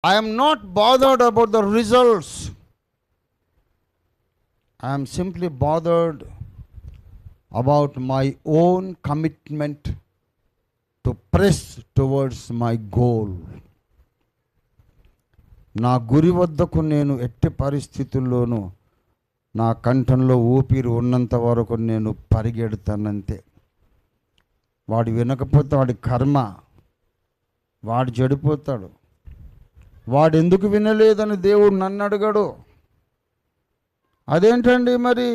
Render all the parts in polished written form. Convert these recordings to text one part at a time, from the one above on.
I am not bothered about the results. I am simply bothered about my own commitment to press towards my goal. నా గురి వద్దకు నేను ఎట్టి పరిస్థితుల్లోనూ నా కంఠంలో ఊపిరి ఉన్నంత వరకు నేను పరిగెడతానంతే. వాడు వినకపోతే వాడి కర్మ, వాడు చెడిపోతాడు. వాడు ఎందుకు వినలేదని దేవుడు నన్ను అడగడు. అదేంటండి మరి,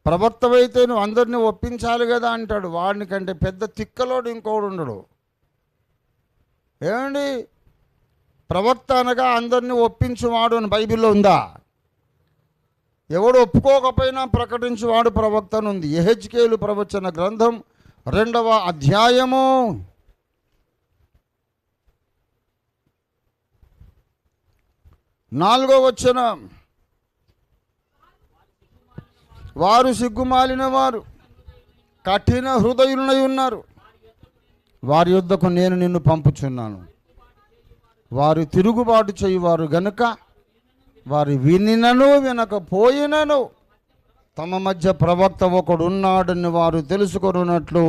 ప్రవక్తవైతే నువ్వు అందరినీ ఒప్పించాలి కదా అంటాడు. వాడిని కంటే పెద్ద తిక్కలోడు ఇంకోడు ఉండడు. ఏమండి, ప్రవక్త అనగా అందరినీ ఒప్పించువాడు అని బైబిల్లో ఉందా? ఎవడు ఒప్పుకోకపోయినా ప్రకటించువాడు ప్రవక్త అని ఉంది. యెహెజ్కేలు ప్రవచన గ్రంథం 2వ అధ్యాయము 4వ వచనం. వారు సిగ్గుమాలిన వారు, కఠిన హృదయులై ఉన్నారు. వారి యొద్దకు నేను నిన్ను పంపుచున్నాను. వారు తిరుగుబాటు చేయువారు గనుక వారు వినినను వినకపోయినను తమ మధ్య ప్రవక్త ఒకడు ఉన్నాడని వారు తెలుసుకొనున్నట్లు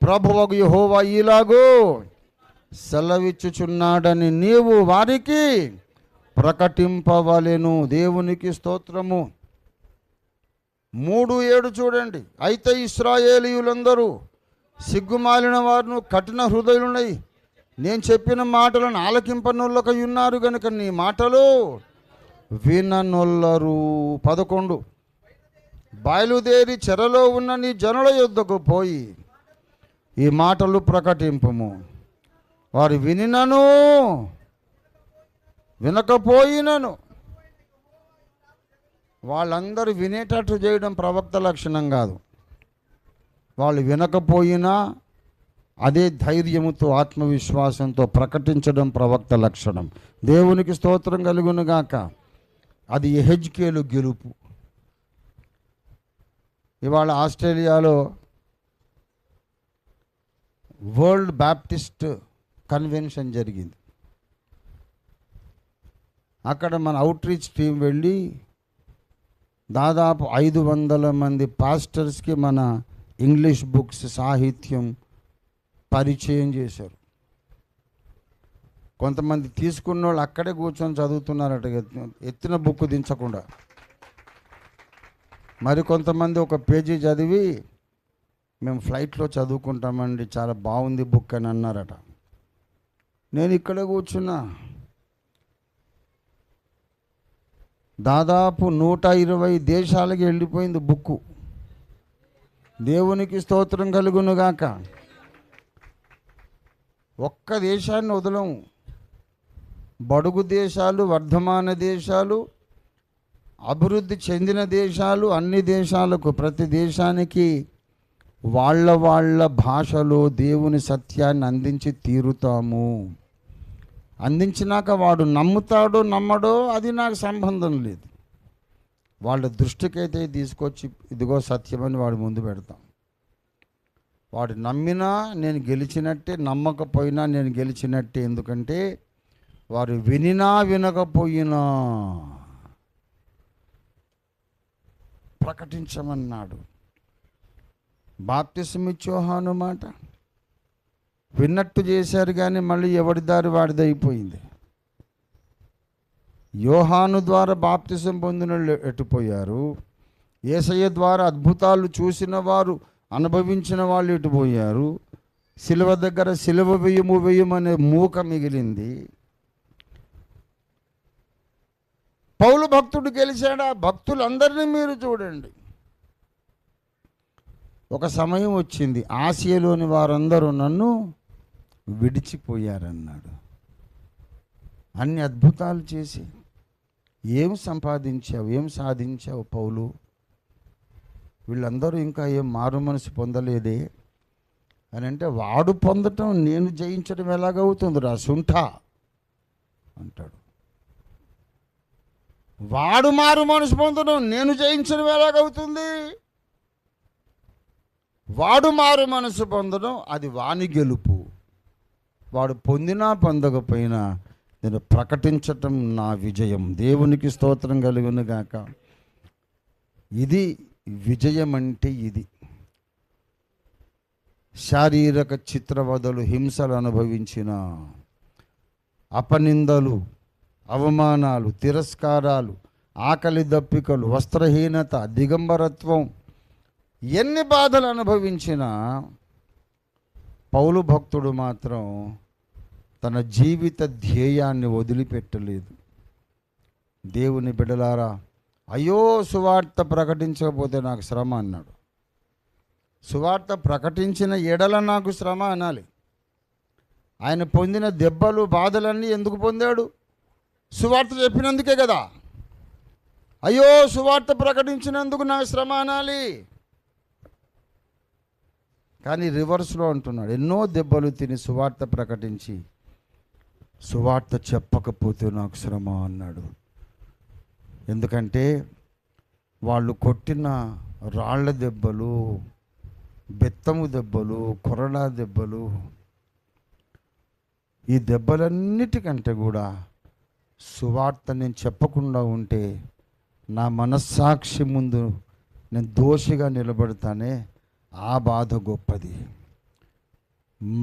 ప్రభువగు యెహోవా ఇలాగూ సెలవిచ్చుచున్నాడని నీవు వారికి ప్రకటింపవలెను. దేవునికి స్తోత్రము. 3:7 చూడండి. అయితే ఇశ్రాయేలీయులందరూ సిగ్గుమాలిన వారును కఠిన హృదయులునై నేను చెప్పిన మాటలను ఆలకింపనొల్లకై ఉన్నారు గనుక నీ మాటలు విననొల్లరు. 11 బయలుదేరి చెరలో ఉన్న నీ జనుల యొద్దకు పోయి ఈ మాటలు ప్రకటింపుము. వారు వినినను వినకపోయినను, వాళ్ళందరూ వినేటట్టు చేయడం ప్రవక్త లక్షణం కాదు. వాళ్ళు వినకపోయినా అదే ధైర్యముతో ఆత్మవిశ్వాసంతో ప్రకటించడం ప్రవక్త లక్షణం. దేవునికి స్తోత్రం కలుగునుగాక. అది యెహెజ్కేలు గెలుపు. ఇవాళ ఆస్ట్రేలియాలో వరల్డ్ బ్యాప్టిస్ట్ కన్వెన్షన్ జరిగింది. అక్కడ మన అవుట్ రీచ్ టీం వెళ్ళి దాదాపు 500 మంది పాస్టర్స్కి మన ఇంగ్లీష్ బుక్స్ సాహిత్యం పరిచయం చేశారు. కొంతమంది తీసుకున్న వాళ్ళు అక్కడే కూర్చొని చదువుతున్నారట, ఎత్తిన బుక్ దించకుండా. మరి కొంతమంది ఒక పేజీ చదివి మేము ఫ్లైట్లో చదువుకుంటామండి, చాలా బాగుంది బుక్ అని అన్నారట. నేను ఇక్కడే కూర్చున్నా. దాదాపు 120 దేశాలకి వెళ్ళిపోయింది బుక్కు. దేవునికి స్తోత్రం కలుగునుగాక. ఒక్క దేశాన్ని వదలము. బడుగు దేశాలు, వర్ధమాన దేశాలు, అభివృద్ధి చెందిన దేశాలు, అన్ని దేశాలకు, ప్రతి దేశానికి వాళ్ళ భాషలో దేవుని సత్యాన్ని అందించి తీరుతాము. అందించినాక వాడు నమ్ముతాడో నమ్మడో అది నాకు సంబంధం లేదు. వాళ్ళ దృష్టికైతే తీసుకొచ్చి ఇదిగో సత్యమని వాడి ముందు పెడతాం. వాడు నమ్మినా నేను గెలిచినట్టే, నమ్మకపోయినా నేను గెలిచినట్టే. ఎందుకంటే వారు వినినా వినకపోయినా ప్రకటించమన్నాడు. బాప్తిసమిచ్చే యోహాను మాట విన్నట్టు చేశారు, కానీ మళ్ళీ ఎవడి దారి వాడిదైపోయింది. యోహాను ద్వారా బాప్తిసం పొందిన వాళ్ళు ఎటుపోయారు? యేసయ్య ద్వారా అద్భుతాలు చూసిన వారు, అనుభవించిన వాళ్ళు ఎటుపోయారు? సిలువ దగ్గర సిలువ వెయ్యమనే మూక మిగిలింది. పౌలు భక్తుడు గెలిచాడా? భక్తులందరినీ మీరు చూడండి. ఒక సమయం వచ్చింది, ఆసియాలోని వారందరూ నన్ను విడిచిపోయారన్నాడు. అన్ని అద్భుతాలు చేసి ఏం సంపాదించావు, ఏం సాధించావు పౌలు? వీళ్ళందరూ ఇంకా ఏం మారు మనసు పొందలేదే అని అంటే, వాడు పొందటం నేను జయించడం ఎలాగవుతుంది రా సుంఠ అంటాడు. వాడు మారు మనసు పొందడం నేను జయించడం ఎలాగవుతుంది? వాడు మారు మనసు పొందడం అది వాని గెలుపు. వాడు పొందినా పొందకపోయినా నేను ప్రకటించటం నా విజయం. దేవునికి స్తోత్రం కలుగును గాక. ఇది విజయం అంటే ఇది. శారీరక చిత్రవదలు, హింసలు అనుభవించిన, అపనిందలు, అవమానాలు, తిరస్కారాలు, ఆకలి దప్పికలు, వస్త్రహీనత, దిగంబరత్వం, ఎన్ని బాధలు అనుభవించినా పౌలు భక్తుడు మాత్రం తన జీవిత ధ్యేయాన్ని వదిలిపెట్టలేదు. దేవుని బిడ్డలారా, అయ్యో సువార్త ప్రకటించకపోతే నాకు శ్రమ అన్నాడు. సువార్త ప్రకటించిన ఎడల నాకు శ్రమ అనాలి. ఆయన పొందిన దెబ్బలు, బాధలన్నీ ఎందుకు పొందాడు? సువార్త చెప్పినందుకే కదా. అయ్యో సువార్త ప్రకటించినందుకు నాకు శ్రమ అనాలి. కానీ రివర్స్లో అంటున్నాడు, ఎన్నో దెబ్బలు తిని సువార్త ప్రకటించి సువార్త చెప్పకపోతే నాకు శ్రమ అన్నాడు. ఎందుకంటే వాళ్ళు కొట్టిన రాళ్ల దెబ్బలు, బెత్తము దెబ్బలు, కొరడా దెబ్బలు, ఈ దెబ్బలన్నిటికంటే కూడా సువార్త నేను చెప్పకుండా ఉంటే నా మనస్సాక్షి ముందు నేను దోషిగా నిలబడతానే, ఆ బాధ గొప్పది.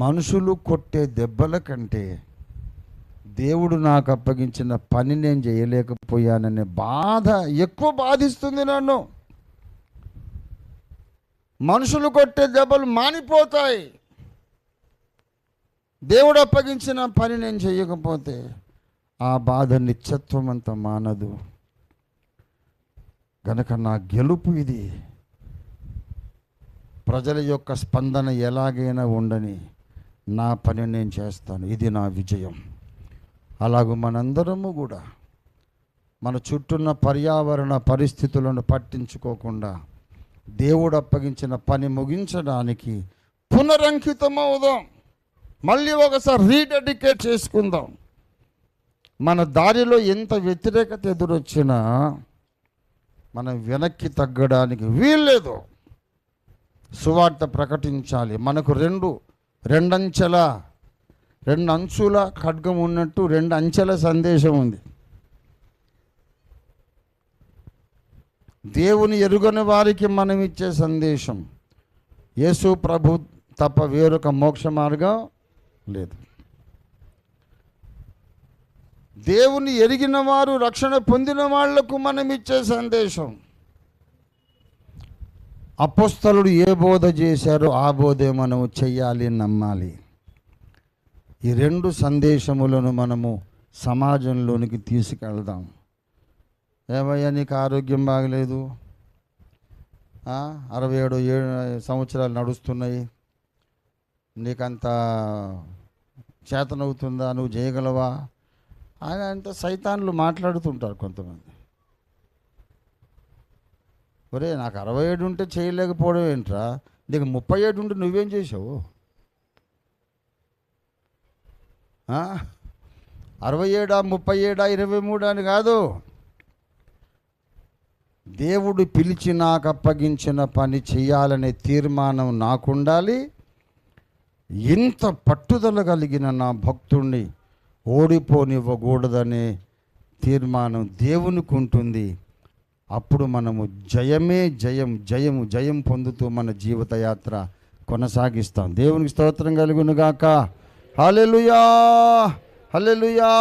మనుషులు కొట్టే దెబ్బల కంటే దేవుడు నాకు అప్పగించిన పని నేను చేయలేకపోయాననే బాధ ఎక్కువ బాధిస్తుంది నన్ను. మనుషులు కొట్టే దెబ్బలు మానిపోతాయి, దేవుడు అప్పగించిన పని నేను చేయకపోతే ఆ బాధ నిత్యత్వం అంతా మానదు. గనక నా గెలుపు ఇది. ప్రజల యొక్క స్పందన ఎలాగైనా ఉండని నా పని నేను చేస్తాను, ఇది నా విజయం. అలాగూ మనందరము కూడా మన చుట్టూన్న పర్యావరణ పరిస్థితులను పట్టించుకోకుండా దేవుడు అప్పగించిన పని ముగించడానికి పునరంకితమవుదాం. మళ్ళీ ఒకసారి రీడెడికేట్ చేసుకుందాం. మన దారిలో ఎంత వ్యతిరేకత ఎదురొచ్చినా మనం వెనక్కి తగ్గడానికి వీల్లేదు. సువార్త ప్రకటించాలి. మనకు రెండు అంచుల ఖడ్గం ఉన్నట్టు 2 అంచెల సందేశం ఉంది. దేవుని ఎరుగని వారికి మనం ఇచ్చే సందేశం, యేసు ప్రభు తప్ప వేరొక మోక్ష మార్గం లేదు. దేవుని ఎరిగిన వారు, రక్షణ పొందిన వాళ్లకు మనం ఇచ్చే సందేశం, అపోస్తలుడు ఏ బోధ చేశారో ఆ బోధే మనము చెయ్యాలి, నమ్మాలి. ఈ 2 సందేశములను మనము సమాజంలోనికి తీసుకెళ్దాం. ఏమయ్యా నీకు ఆరోగ్యం బాగలేదు, 67 సంవత్సరాలు నడుస్తున్నాయి, నీకంత చేతనవుతుందా, నువ్వు చేయగలవా అని అంత సైతాన్లు మాట్లాడుతుంటారు కొంతమంది. ఒరే నాకు 67 ఉంటే చేయలేకపోవడం ఏంట్రా, నీకు 37 ఉంటే నువ్వేం చేసావు? 67, 37, 23 అని కాదు. దేవుడు పిలిచి నాకు అప్పగించిన పని చేయాలనే తీర్మానం నాకుండాలి. ఇంత పట్టుదల కలిగిన నా భక్తుణ్ణి ఓడిపోనివ్వకూడదనే తీర్మానం దేవునికి ఉంటుంది. అప్పుడు మనము జయమే జయం, జయము జయం పొందుతూ మన జీవితయాత్ర కొనసాగిస్తాం. దేవునికి స్తోత్రం కలుగును గాక. హల్లెలూయా, హల్లెలూయా.